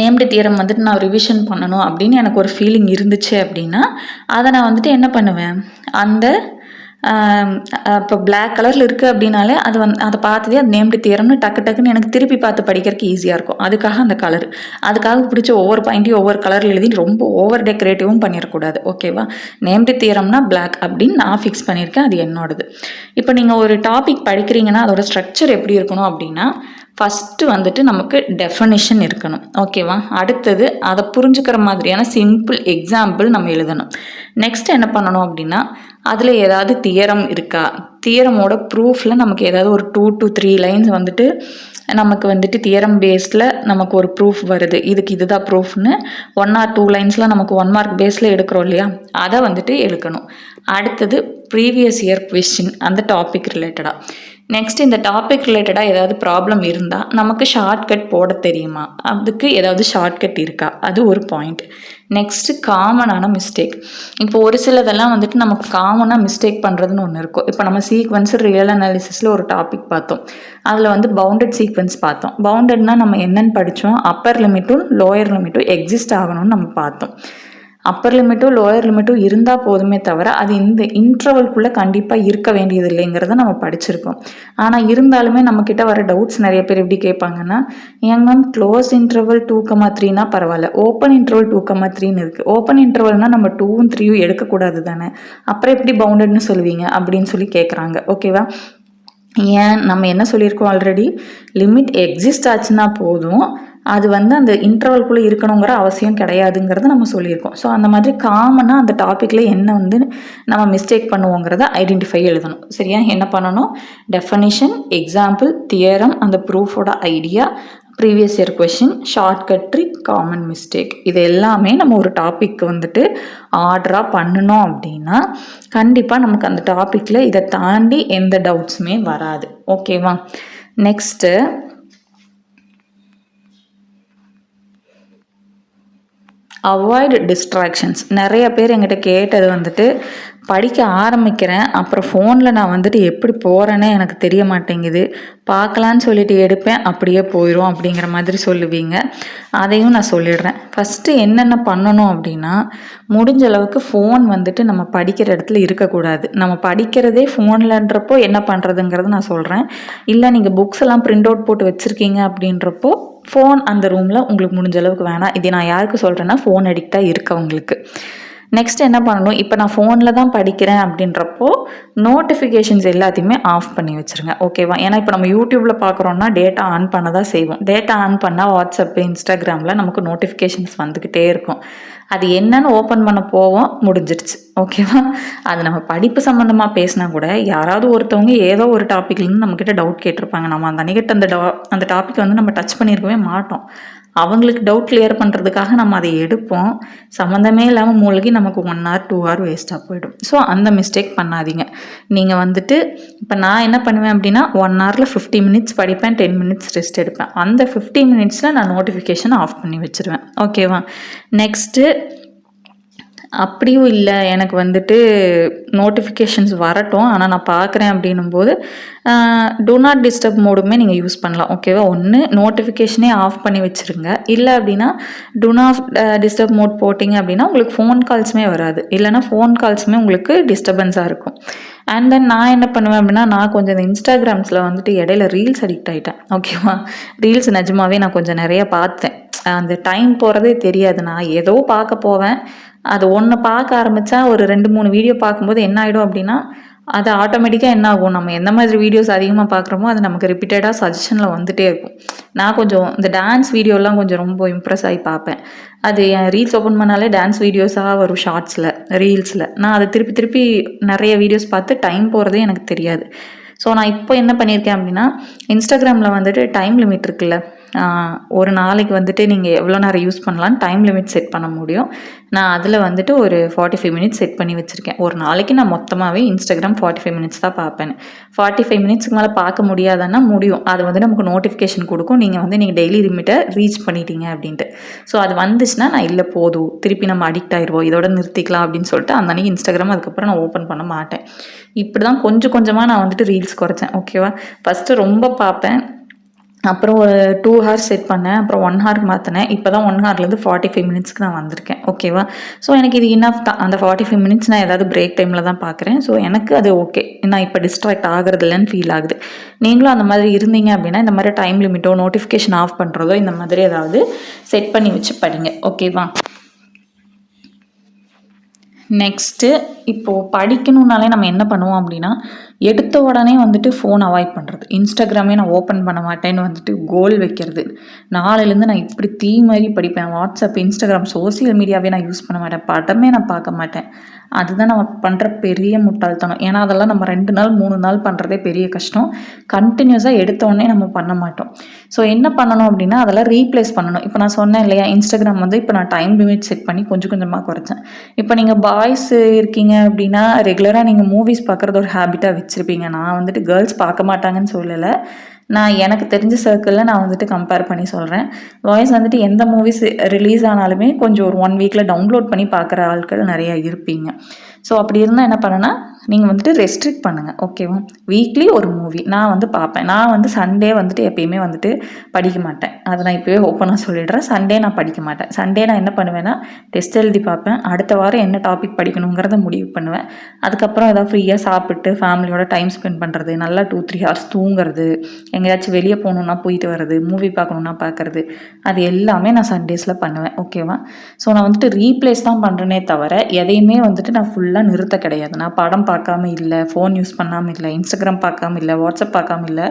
நேம்டு தியரம் வந்துட்டு நான் ரிவிஷன் பண்ணணும் அப்படின்னு எனக்கு ஒரு ஃபீலிங் இருந்துச்சு அப்படின்னா அதை நான் வந்துட்டு என்ன பண்ணுவேன், அந்த இப்போ பிளாக் கலரில் இருக்குது அப்படின்னாலே அது அதை பார்த்ததே அது நேம்டு தியரம்னு டக்குன்னு எனக்கு திருப்பி பார்த்து படிக்கிறதுக்கு ஈஸியாக இருக்கும். அதுக்காக அந்த கலர், அதுக்காக பிடிச்ச ஒவ்வொரு பாயிண்ட்டையும் ஒவ்வொரு கலரில் எழுதி ரொம்ப ஓவர் டெக்கரேட்டிவும் பண்ணிடக்கூடாது. ஓகேவா? நேம்டு தியரம்னா பிளாக் அப்படின்னு நான் ஃபிக்ஸ் பண்ணியிருக்கேன். அது என்னோடது. இப்போ நீங்கள் ஒரு டாபிக் படிக்கிறீங்கன்னா அதோட ஸ்ட்ரக்சர் எப்படி இருக்கணும் அப்படின்னா, ஃபஸ்ட்டு வந்துட்டு நமக்கு டெஃபனிஷன் இருக்கணும். ஓகேவா? அடுத்தது அதை புரிஞ்சுக்கிற மாதிரியான சிம்பிள் எக்ஸாம்பிள் நம்ம எழுதணும். நெக்ஸ்ட் என்ன பண்ணணும் அப்படின்னா, அதில் ஏதாவது தியரம் இருக்கா, தியரமோட ப்ரூஃபில் நமக்கு ஏதாவது ஒரு 2 to 3 lines வந்துட்டு நமக்கு வந்துட்டு தியரம் பேஸில் நமக்கு ஒரு ப்ரூஃப் வருது, இதுதான் ப்ரூஃப்னு 1 or 2 linesல நமக்கு 1 mark பேஸில் எடுக்கிறோம் இல்லையா? அதை வந்துட்டு எடுக்கணும். அடுத்தது ப்ரீவியஸ் இயர் கொஸ்டின் அந்த டாபிக் ரிலேட்டடாக. நெக்ஸ்ட் இந்த டாபிக் ரிலேட்டடாக ஏதாவது ப்ராப்ளம் இருந்தால் நமக்கு ஷார்ட்கட் போட தெரியுமா, அதுக்கு ஏதாவது ஷார்ட்கட் இருக்கா, அது ஒரு பாயிண்ட். நெக்ஸ்ட்டு காமனான மிஸ்டேக். இப்போ ஒரு சிலதெல்லாம் வந்துட்டு நமக்கு காமனாக மிஸ்டேக் பண்ணுறதுன்னு ஒன்று இருக்கும். இப்போ நம்ம சீக்வன்ஸு ரியல் அனாலிசிஸில் ஒரு டாபிக் பார்த்தோம். அதில் வந்து பவுண்டட் சீக்வன்ஸ் பார்த்தோம். பவுண்டட்னா நம்ம என்னென்னு படித்தோம், அப்பர் லிமிட்டும் லோயர் லிமிட்டும் எக்ஸிஸ்ட் ஆகணும்னு நம்ம பார்த்தோம். அப்பர் லிமிட்டும் லோயர் லிமிட்டும் இருந்தால் போதுமே தவிர அது இந்த இன்டர்வல்குள்ளே கண்டிப்பாக இருக்க வேண்டியது இல்லைங்கிறத நம்ம படிச்சிருக்கோம். ஆனால் இருந்தாலுமே நம்மக்கிட்ட வர டவுட்ஸ் நிறைய பேர் எப்படி கேட்பாங்கன்னா, ஏங்க மேம் க்ளோஸ் இன்டர்வல் 2,3னா பரவாயில்ல, ஓப்பன் இன்டர்வல் 2,3ன்னு இருக்குது. ஓப்பன் இன்டர்வல்னால் நம்ம 2ம் 3யும் எடுக்கக்கூடாது தானே, அப்புறம் எப்படி பவுண்டட்னு சொல்லுவீங்க அப்படின்னு சொல்லி கேட்குறாங்க. ஓகேவா? ஏன் நம்ம என்ன சொல்லியிருக்கோம் ஆல்ரெடி, லிமிட் எக்ஸிஸ்ட் ஆச்சுன்னா போதும், அது வந்து அந்த இன்டர்வல்குள்ளே இருக்கணுங்கிற அவசியம் கிடையாதுங்கிறத நம்ம சொல்லியிருக்கோம். ஸோ அந்த மாதிரி காமனாக அந்த டாப்பிக்கில் என்ன வந்து நம்ம மிஸ்டேக் பண்ணுவோங்கிறத ஐடென்டிஃபை எழுதணும். சரியா? என்ன பண்ணணும், டெஃபனிஷன், எக்ஸாம்பிள், தியரம், அந்த ப்ரூஃபோட idea, previous year question, shortcut trick, common mistake, இது எல்லாமே நம்ம ஒரு டாப்பிக்கு வந்துட்டு ஆர்டராக பண்ணணும் அப்படின்னா கண்டிப்பாக நமக்கு அந்த டாப்பிக்கில் இதை தாண்டி எந்த டவுட்ஸுமே வராது. ஓகேவா? Next avoid distractions. நிறைய பேர் என்கிட்ட கேட்டது வந்துட்டு, படிக்க ஆரம்பிக்கிறேன், அப்புறம் ஃபோனில் நான் வந்துட்டு எப்படி போகிறேன்னே எனக்கு தெரிய மாட்டேங்குது, பார்க்கலான்னு சொல்லிட்டு எடுப்பேன் அப்படியே போயிடும் அப்படிங்கிற மாதிரி சொல்லுவீங்க. அதையும் நான் சொல்லிடுறேன். ஃபஸ்ட்டு என்னென்ன பண்ணணும் அப்படின்னா, முடிஞ்ச அளவுக்கு ஃபோன் வந்துட்டு நம்ம படிக்கிற இடத்துல இருக்கக்கூடாது. நம்ம படிக்கிறதே ஃபோன்லன்றப்போ என்ன பண்ணுறதுங்கிறது நான் சொல்கிறேன். இல்லை நீங்கள் புக்ஸ் எல்லாம் பிரிண்ட் அவுட் போட்டு வச்சுருக்கீங்க அப்படின்றப்போ ஃபோன் அந்த ரூமில் உங்களுக்கு முடிஞ்ச அளவுக்கு வேணாம். இது நான் யாருக்கு சொல்கிறேன்னா, ஃபோன் அடிக்டாக இருக்கவங்களுக்கு. நெக்ஸ்ட் என்ன பண்ணணும், இப்போ நான் ஃபோனில் தான் படிக்கிறேன் அப்படின்றப்போ நோட்டிஃபிகேஷன்ஸ் எல்லாத்தையுமே ஆஃப் பண்ணி வச்சுருங்க. ஓகேவா? ஏன்னா இப்போ நம்ம யூடியூப்பில் பார்க்குறோன்னா டேட்டா ஆன் பண்ண தான் செய்வோம். டேட்டா ஆன் பண்ணால் வாட்ஸ்அப்பு, இன்ஸ்டாகிராமில் நமக்கு நோட்டிஃபிகேஷன்ஸ் வந்துக்கிட்டே இருக்கும். அது என்னன்னு ஓப்பன் பண்ண போவோம், முடிஞ்சிடுச்சு. ஓகேவா? அது நம்ம படிப்பு சம்மந்தமாக பேசினா கூட யாராவது ஒருத்தவங்க ஏதோ ஒரு டாப்பிக்லேருந்து நம்மக்கிட்ட டவுட் கேட்டிருப்பாங்க. நம்ம அந்த அன்னைக்கிட்ட அந்த டாப்பிக் வந்து நம்ம டச் பண்ணியிருக்கவே மாட்டோம். அவங்களுக்கு டவுட் கிளியர் பண்ணுறதுக்காக நம்ம அதை எடுப்போம். சம்மந்தமே இல்லாமல் மூழ்கி நமக்கு 1 hour 2 hour வேஸ்ட்டாக போயிடும். ஸோ அந்த மிஸ்டேக் பண்ணாதீங்க. நீங்கள் வந்துட்டு இப்போ நான் என்ன பண்ணுவேன் அப்படின்னா 1 hourல 50 minutes படிப்பேன், 10 minutes ரெஸ்ட் எடுப்பேன். அந்த 50 minutesல நான் நோட்டிஃபிகேஷன் ஆஃப் பண்ணி வச்சுருவேன். ஓகேவா? நெக்ஸ்ட்டு அப்படியும் இல்லை எனக்கு வந்துட்டு நோட்டிஃபிகேஷன்ஸ் வரட்டும், ஆனால் நான் பார்க்குறேன் அப்படின்னும்போது டூ நாட் டிஸ்டர்ப் மோடுமே நீங்கள் யூஸ் பண்ணலாம். ஓகேவா? ஒன்று நோட்டிஃபிகேஷனே ஆஃப் பண்ணி வச்சுருங்க. இல்லை அப்படின்னா டூ நாட் டிஸ்டர்ப் மோட் போட்டிங்க அப்படின்னா உங்களுக்கு ஃபோன் கால்ஸுமே வராது. இல்லைனா ஃபோன் கால்ஸுமே உங்களுக்கு டிஸ்டர்பன்ஸாக இருக்கும். அண்ட் தென் நான் என்ன பண்ணுவேன் அப்படின்னா நான் கொஞ்சம் இந்த இன்ஸ்டாகிராம்ஸில் வந்துட்டு இடையில ரீல்ஸ் அடிக்ட் ஆகிட்டேன். ஓகேவா? ரீல்ஸ் நிஜமாவே நான் கொஞ்சம் நிறைய பார்த்தேன். அந்த டைம் போகிறதே தெரியாது. நான் ஏதோ பார்க்க போவேன், அது ஒன்று பார்க்க ஆரம்பித்தா ஒரு 2-3 வீடியோ பார்க்கும்போது என்ன ஆகிடும் அப்படின்னா அது ஆட்டோமேட்டிக்காக என்ன ஆகும், நம்ம எந்த மாதிரி வீடியோஸ் அதிகமாக பார்க்குறோமோ அது நமக்கு ரிப்பீட்டடாக சஜஷனில் வந்துகிட்டே இருக்கும். நான் கொஞ்சம் இந்த டான்ஸ் வீடியோலாம் கொஞ்சம் ரொம்ப இம்ப்ரெஸ் ஆகி பார்ப்பேன். அது என் ரீல்ஸ் ஓப்பன் பண்ணாலே டான்ஸ் வீடியோஸாக வரும் ஷார்ட்ஸில், ரீல்ஸில். நான் அதை திருப்பி திருப்பி நிறைய வீடியோஸ் பார்த்து டைம் போகிறதே எனக்கு தெரியாது. ஸோ நான் இப்போ என்ன பண்ணியிருக்கேன் அப்படின்னா இன்ஸ்டாகிராமில் வந்துட்டு டைம் லிமிட் இருக்குல்ல, ஒரு நாளைக்கு வந்துட்டு நீங்கள் எவ்வளோ நேரம் யூஸ் பண்ணலான்னு டைம் லிமிட் செட் பண்ண முடியும். நான் அதில் வந்துட்டு ஒரு 45 minutes செட் பண்ணி வச்சுருக்கேன். ஒரு நாளைக்கு நான் மொத்தமாகவே இன்ஸ்டாகிராம் 45 minutes தான் பார்ப்பேன். 45 minutesக்கு மேலே பார்க்க முடியாதுன்னா முடியும். அது வந்து நமக்கு நோட்டிஃபிகேஷன் கொடுக்கும், நீங்கள் டெய்லி லிமிட்டை ரீச் பண்ணிட்டீங்க அப்படின்ட்டு. ஸோ அது வந்துச்சுன்னா நான் இல்லை போதும், திருப்பி நம்ம அடிக்ட் ஆகிடுவோம், இதோட நிறுத்திக்கலாம் அப்படின்னு சொல்லிட்டு அந்த அன்றைக்கி இன்ஸ்டாகிராம் அதுக்கப்புறம் நான் ஓப்பன் பண்ண மாட்டேன். இப்படி தான் கொஞ்சம் கொஞ்சமாக நான் வந்துட்டு ரீல்ஸ் குறைச்சேன். ஓகேவா? ஃபஸ்ட்டு ரொம்ப பார்ப்பேன், அப்புறம் ஒரு 2 hours செட் பண்ணேன், அப்புறம் 1 hour மாற்றினேன். இப்போ தான் 1 hourலேருந்து 45 minutesக்கு நான் வந்திருக்கேன். ஓகேவா? ஸோ எனக்கு இது இனஃப் தான். அந்த 45 minutes நான் ஏதாவது பிரேக் டைமில் தான் பார்க்குறேன். ஸோ எனக்கு அது ஓகே, நான் இப்போ டிஸ்ட்ராக்ட் ஆகிறது இல்லைன்னு ஃபீல் ஆகுது. நீங்களும் அந்த மாதிரி இருந்தீங்க அப்படின்னா இந்த மாதிரி டைம் லிமிட்டோ நோட்டிஃபிகேஷன் ஆஃப் பண்ணுறதோ இந்த மாதிரி ஏதாவது செட் பண்ணி வச்சு படிங்க. ஓகேவா? நெக்ஸ்ட்டு இப்போது படிக்கணுன்னாலே நம்ம என்ன பண்ணுவோம் அப்படின்னா எடுத்த உடனே வந்துட்டு ஃபோன் அவாய்ட் பண்ணுறது, இன்ஸ்டாகிராமே நான் ஓப்பன் பண்ண மாட்டேன்னு வந்துட்டு கோல் வைக்கிறது. நாளையிலேருந்து நான் இப்படி தீ மாதிரி படிப்பேன், வாட்ஸ்அப் இன்ஸ்டாகிராம் சோசியல் மீடியாவே நான் யூஸ் பண்ண மாட்டேன், படமே நான் பார்க்க மாட்டேன். அதுதான் நம்ம பண்ணுற பெரிய முட்டாள்தனம். ஏன்னா அதெல்லாம் நம்ம 2 நாள் 3 நாள் பண்ணுறதே பெரிய கஷ்டம். கண்டினியூஸாக எடுத்த உடனே நம்ம பண்ண மாட்டோம். ஸோ என்ன பண்ணணும் அப்படின்னா அதெல்லாம் ரீப்ளேஸ் பண்ணணும். இப்போ நான் சொன்னேன் இல்லையா, இன்ஸ்டாகிராம் வந்து இப்போ நான் டைம் லிமிட் செட் பண்ணி கொஞ்சம் கொஞ்சமாக குறைச்சேன். இப்போ நீங்கள் பாய்ஸ் இருக்கீங்க அப்படின்னா ரெகுலராக நீங்கள் மூவிஸ் பார்க்குறது ஒரு ஹேபிட்டாக வச்சுருப்பீங்க. நான் வந்துட்டு கேர்ள்ஸ் பார்க்க மாட்டாங்கன்னு சொல்லலை, நான் எனக்கு தெரிஞ்ச சர்க்கிளில் நான் வந்துட்டு கம்பேர் பண்ணி சொல்கிறேன். பாய்ஸ் வந்துட்டு எந்த மூவிஸ் ரிலீஸ் ஆனாலுமே கொஞ்சம் ஒரு 1 வீக்கில் டவுன்லோட் பண்ணி பார்க்குற ஆட்கள் நிறையா இருப்பீங்க. ஸோ அப்படி இருந்தால் என்ன பண்ணுன்னா நீங்கள் வந்துட்டு ரெஸ்ட்ரிக்ட் பண்ணுங்கள். ஓகேவா? வீக்லி ஒரு மூவி நான் வந்து பார்ப்பேன். நான் வந்து சண்டே வந்துட்டு எப்பயுமே வந்துட்டு படிக்க மாட்டேன். அதை நான் இப்போவே ஓப்பனாக சொல்லிடுறேன். சண்டே நான் படிக்க மாட்டேன். சண்டே நான் என்ன பண்ணுவேன்னா டெஸ்ட் எழுதி பார்ப்பேன், அடுத்த வாரம் என்ன டாபிக் படிக்கணுங்கிறத முடிவு பண்ணுவேன். அதுக்கப்புறம் ஏதாவது ஃப்ரீயாக சாப்பிட்டு ஃபேமிலியோட டைம் ஸ்பெண்ட் பண்ணுறது, நல்லா 2-3 hours தூங்குறது, எங்கேயாச்சும் வெளியே போகணுன்னா போயிட்டு வர்றது, மூவி பார்க்கணுன்னா பார்க்குறது, அது எல்லாமே நான் சண்டேஸில் பண்ணுவேன். ஓகேவா? ஸோ நான் வந்துட்டு ரீப்ளேஸ் தான் பண்ணுறேனே தவிர எதையுமே வந்துட்டு நான் ஃபுல்லாக நிறுத்த கிடையாது. நான் படம் பார்க்காம இல்லை, ஃபோன் யூஸ் பண்ணாமல் இல்லை, இன்ஸ்டாகிராம் பார்க்காம இல்லை, வாட்ஸ்அப் பார்க்காம இல்லை.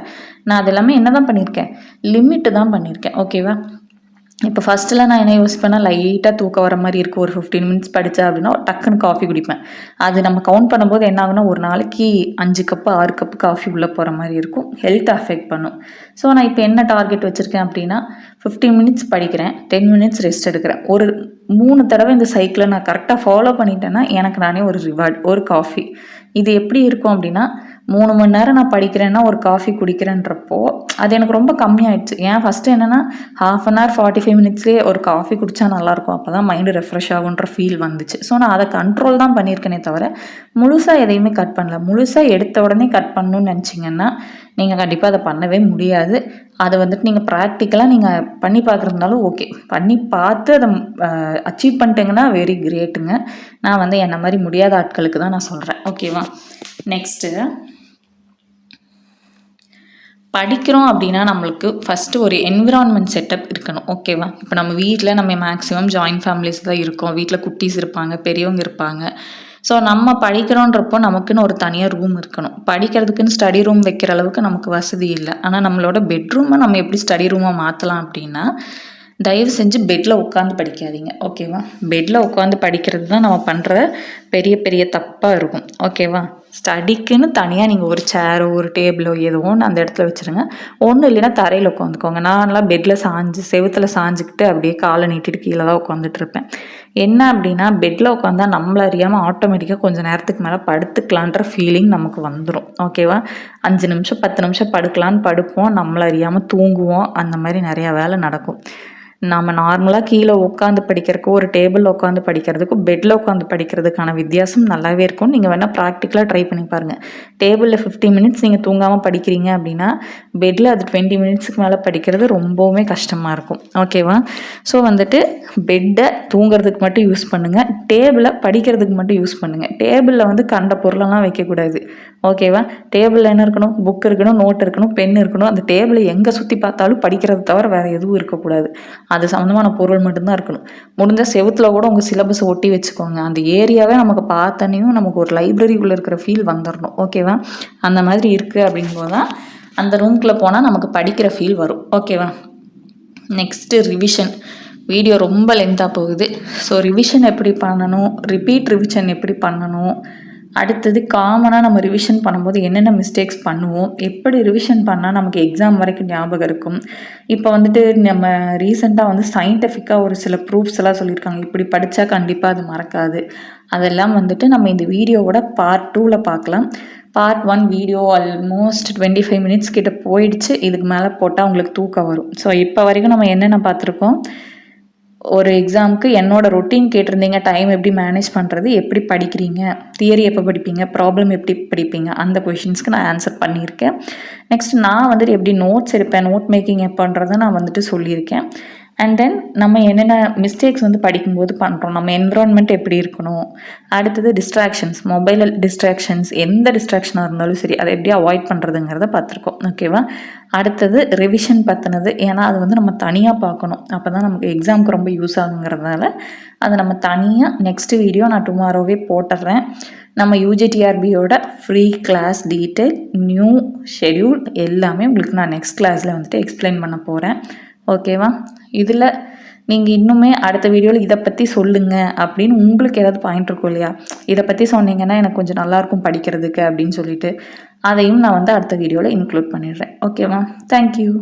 நான் அது எல்லாமே என்ன தான் பண்ணியிருக்கேன், லிமிட்டு தான் பண்ணியிருக்கேன். ஓகேவா? இப்போ ஃபஸ்ட்டில் நான் என்ன யோசிப்பேன்னா லைட்டாக தூக்கம் வர மாதிரி இருக்கும், ஒரு 15 minutes படித்தேன் அப்படின்னா டக்குன்னு காஃபி குடிப்பேன். அது நம்ம கவுண்ட் பண்ணும்போது என்ன ஆகுனா ஒரு நாளைக்கு 5 கப்பு 6 கப்பு காஃபி உள்ளே போகிற மாதிரி இருக்கும், ஹெல்த் அஃபெக்ட் பண்ணும். ஸோ நான் இப்போ என்ன டார்கெட் வச்சுருக்கேன் அப்படின்னா 15 minutes படிக்கிறேன், 10 minutes ரெஸ்ட் எடுக்கிறேன். ஒரு 3 தடவை இந்த சைக்கிளை நான் கரெக்டாக ஃபாலோ பண்ணிட்டேன்னா எனக்கு நானே ஒரு ரிவார்ட், ஒரு காஃபி. இது எப்படி இருக்கும் அப்படின்னா 3 மணி நேரம் நான் படிக்கிறேன்னா ஒரு காஃபி குடிக்கிறேன்றப்போ அது எனக்கு ரொம்ப கம்மியாயிடுச்சு. ஏன் ஃபஸ்ட்டு என்னென்னா 1/2 hour 45 minutesலேயே ஒரு காஃபி குடித்தா நல்லாயிருக்கும், அப்போ தான் மைண்டு ரெஃப்ரெஷ் ஆகுன்ற ஃபீல் வந்துச்சு. ஸோ நான் அதை கண்ட்ரோல் தான் பண்ணியிருக்கேனே தவிர முழுசாக எதையுமே கட் பண்ணல. முழுசாக எடுத்த உடனே கட் பண்ணணும்னு நினச்சிங்கன்னா நீங்கள் கண்டிப்பாக அதை பண்ணவே முடியாது. அதை வந்துட்டு நீங்கள் ப்ராக்டிக்கலாக நீங்கள் பண்ணி பார்க்குறதுனாலும் ஓகே, பண்ணி பார்த்து அதை அச்சீவ் பண்ணிட்டீங்கன்னா வெரி கிரேட்டுங்க. நான் வந்து என்ன மாதிரி முடியாத ஆட்களுக்கு தான் நான் சொல்கிறேன். ஓகேவா? நெக்ஸ்ட்டு படிக்கிறோம் அப்படின்னா நம்மளுக்கு ஃபஸ்ட்டு ஒரு என்விரான்மெண்ட் செட்டப் இருக்கணும். ஓகேவா? இப்போ நம்ம வீட்டில் நம்ம மேக்ஸிமம் ஜாயின்ட் ஃபேமிலிஸ் தான் இருக்கோம், வீட்டில் குட்டீஸ் இருப்பாங்க, பெரியவங்க இருப்பாங்க. ஸோ நம்ம படிக்கிறோன்றப்போ நமக்குன்னு ஒரு தனியாக ரூம் இருக்கணும். படிக்கிறதுக்குன்னு ஸ்டடி ரூம் வைக்கிற அளவுக்கு நமக்கு வசதி இல்லை. ஆனால் நம்மளோட பெட்ரூமை நம்ம எப்படி ஸ்டடி ரூமாக மாற்றலாம் அப்படின்னா தயவு செஞ்சு பெட்டில் உட்காந்து படிக்காதீங்க. ஓகேவா? பெட்டில் உட்காந்து படிக்கிறது தான் நம்ம பண்ணுற பெரிய பெரிய தப்பாக இருக்கும். ஓகேவா? ஸ்டடிக்குன்னு தனியாக நீங்கள் ஒரு சேரோ ஒரு டேபிளோ ஏதோ ஒன்று அந்த இடத்துல வச்சுருங்க. ஒன்றும் இல்லைன்னா தரையில் உட்காந்துக்கோங்க. நான்லாம் பெட்டில் சாஞ்சு செவுத்துல சாஞ்சுக்கிட்டு அப்படியே காலை நீட்டிட்டு கீழே தான் உட்காந்துட்ருப்பேன். என்ன அப்படின்னா பெட்டில் உட்காந்தா நம்மள அறியாமல் ஆட்டோமேட்டிக்காக கொஞ்சம் நேரத்துக்கு மேலே படுத்துக்கலான்ற ஃபீலிங் நமக்கு வந்துடும். ஓகேவா? 5 நிமிஷம் 10 நிமிஷம் படுக்கலான்னு படுப்போம், நம்மள அறியாமல் தூங்குவோம். அந்த மாதிரி நிறையா வேலை நடக்கும். நம்ம நார்மலாக கீழே உட்காந்து படிக்கிறதுக்கும் ஒரு டேபிளில் உட்காந்து படிக்கிறதுக்கும் பெட்டில் உட்காந்து படிக்கிறதுக்கான வித்தியாசம் நல்லாவே இருக்கும். நீங்கள் வேணால் ப்ராக்டிக்கலாக ட்ரை பண்ணி பாருங்கள். டேபிளில் 50 மினிட்ஸ் நீங்கள் தூங்காமல் படிக்கிறீங்க அப்படின்னா பெட்டில் அது 20 மினிட்ஸுக்கு மேலே படிக்கிறது ரொம்பவுமே கஷ்டமாக இருக்கும். ஓகேவா? ஸோ வந்துட்டு பெட்டை தூங்குறதுக்கு மட்டும் யூஸ் பண்ணுங்கள், டேபிளை படிக்கிறதுக்கு மட்டும் யூஸ் பண்ணுங்கள். டேபிளில் வந்து கண்ட பொருளெல்லாம் வைக்கக்கூடாது. ஓகேவா? டேபிளில் என்ன இருக்கணும்? புக் இருக்கணும், நோட் இருக்கணும், பென் இருக்கணும். அந்த டேபிளை எங்கே சுற்றி பார்த்தாலும் படிக்கிறது தவிர வேறு எதுவும் இருக்கக்கூடாது. அது சம்மந்தமான பொருள் மட்டும்தான் இருக்கணும். முடிஞ்சால் செவுத்துல கூட உங்கள் சிலபஸை ஒட்டி வச்சுக்கோங்க. அந்த ஏரியாவே நமக்கு பார்த்தனையும் நமக்கு ஒரு லைப்ரரிக்குள்ளே இருக்கிற ஃபீல் வந்துடணும். ஓகேவா? அந்த மாதிரி இருக்குது அப்படிங்கும்போது தான் அந்த ரூம்குள்ளே போனால் நமக்கு படிக்கிற ஃபீல் வரும். ஓகேவா? Next revision. வீடியோ ரொம்ப லென்த்தாக போகுது. ஸோ ரிவிஷன் எப்படி பண்ணணும், ரிப்பீட் ரிவிஷன் எப்படி பண்ணணும், அடுத்தது காமனாக நம்ம ரிவிஷன் பண்ணும்போது என்னென்ன மிஸ்டேக்ஸ் பண்ணுவோம், எப்படி ரிவிஷன் பண்ணால் நமக்கு எக்ஸாம் வரைக்கும் ஞாபகம் இருக்கும். இப்போ வந்துட்டு நம்ம ரீசெண்டாக வந்து சயின்டிஃபிக்காக ஒரு சில ப்ரூஃப்ஸ் எல்லாம் சொல்லியிருக்காங்க, இப்படி படித்தா கண்டிப்பாக அது மறக்காது. அதெல்லாம் வந்துட்டு நம்ம இந்த வீடியோவோட பார்ட் 2ல் பார்க்கலாம். பார்ட் 1 வீடியோ ஆல்மோஸ்ட் 25 மினிட்ஸ் கிட்ட போயிடுச்சு. இதுக்கு மேலே போட்டால் உங்களுக்கு தூக்கம் வரும். ஸோ இப்போ வரைக்கும் நம்ம என்னென்ன பார்த்துருக்கோம், ஒரு எக்ஸாமுக்கு என்னோட ரொட்டீன் கேட்டிருந்தீங்க, டைம் எப்படி மேனேஜ் பண்ணுறது, எப்படி படிக்கிறீங்க, தியரி எப்போ படிப்பீங்க, ப்ராப்ளம் எப்படி படிப்பீங்க, அந்த கொஷின்ஸ்க்கு நான் ஆன்சர் பண்ணியிருக்கேன். நெக்ஸ்ட் நான் வந்துட்டு எப்படி நோட்ஸ் எடுப்பேன், நோட் மேக்கிங் எப்போன்றதை நான் வந்துட்டு சொல்லியிருக்கேன். அண்ட் தென் நம்ம என்னென்ன மிஸ்டேக்ஸ் வந்து படிக்கும்போது பண்ணுறோம், நம்ம என்விரான்மெண்ட் எப்படி இருக்கணும், அடுத்தது டிஸ்ட்ராக்ஷன்ஸ், மொபைல் டிஸ்ட்ராக்ஷன்ஸ், எந்த டிஸ்ட்ராக்ஷனாக இருந்தாலும் சரி அதை எப்படி அவாய்ட் பண்ணுறதுங்கிறத பார்த்துருக்கோம். ஓகேவா? அடுத்தது ரிவிஷன் பற்றினது, ஏன்னா அது வந்து நம்ம தனியாக பார்க்கணும், அப்போ தான் நமக்கு எக்ஸாமுக்கு ரொம்ப யூஸ் ஆகுங்கிறதுனால அதை நம்ம தனியாக நெக்ஸ்ட் வீடியோ நான் டுமாரோவே போட்டுடுறேன். நம்ம யூஜிடிஆர்பியோட free class detail, new schedule எல்லாமே உங்களுக்கு நான் நெக்ஸ்ட் கிளாஸில் வந்துட்டு எக்ஸ்பிளைன் பண்ண போகிறேன். ஓகேவா? இதில் நீங்கள் இன்னுமே அடுத்த வீடியோவில் இதை பற்றி சொல்லுங்கள் அப்படின்னு உங்களுக்கு ஏதாவது பாயிண்ட் இருக்கும் இல்லையா, இதை பற்றி சொன்னீங்கன்னா எனக்கு கொஞ்சம் நல்லாயிருக்கும் படிக்கிறதுக்கு அப்படின்னு சொல்லிட்டு, அதையும் நான் வந்து அடுத்த வீடியோவில் இன்க்ளூட் பண்ணிடுறேன். ஓகேவா? தேங்க்யூ.